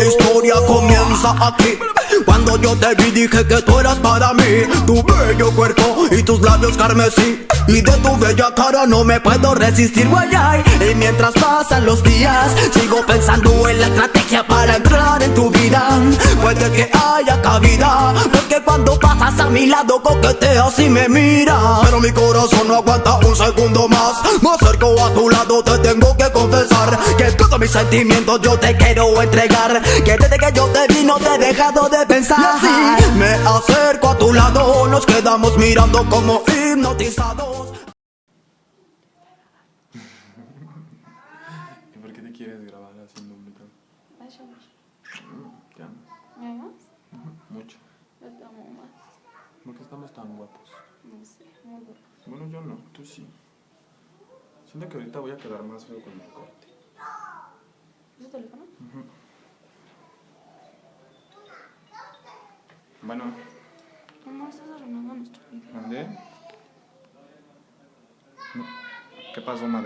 historia comienza aquí. Cuando yo te vi dije que tú eras para mí. Tu bello cuerpo y tus labios carmesí, y de tu bella cara no me puedo resistir, guayay. Y mientras pasan los días sigo pensando en la estrategia para entrar en tu vida. Puede que haya cabida, porque cuando pasas a mi lado coqueteas y me miras. Pero mi corazón no aguanta un segundo más. Me acerco a tu lado, te tengo que confesar que todos mis sentimientos yo te quiero entregar. Que desde que yo te vi no te he dejado de pensar. Y así me acerco a tu lado, nos quedamos mirando como hipnotizados. ¿Y por qué te quieres grabar haciendo un micro? Te amo. ¿Me amas? Mucho. Yo te amo más. ¿Por qué estamos tan guapos? No sé, muy guapo. Bueno, yo no, tú sí. Siento que ahorita voy a quedar más feo con el corte. ¿Es tu teléfono? Bueno, Mamá, estás arruinando nuestro video. ¿mandé? ¿Qué pasó, madre?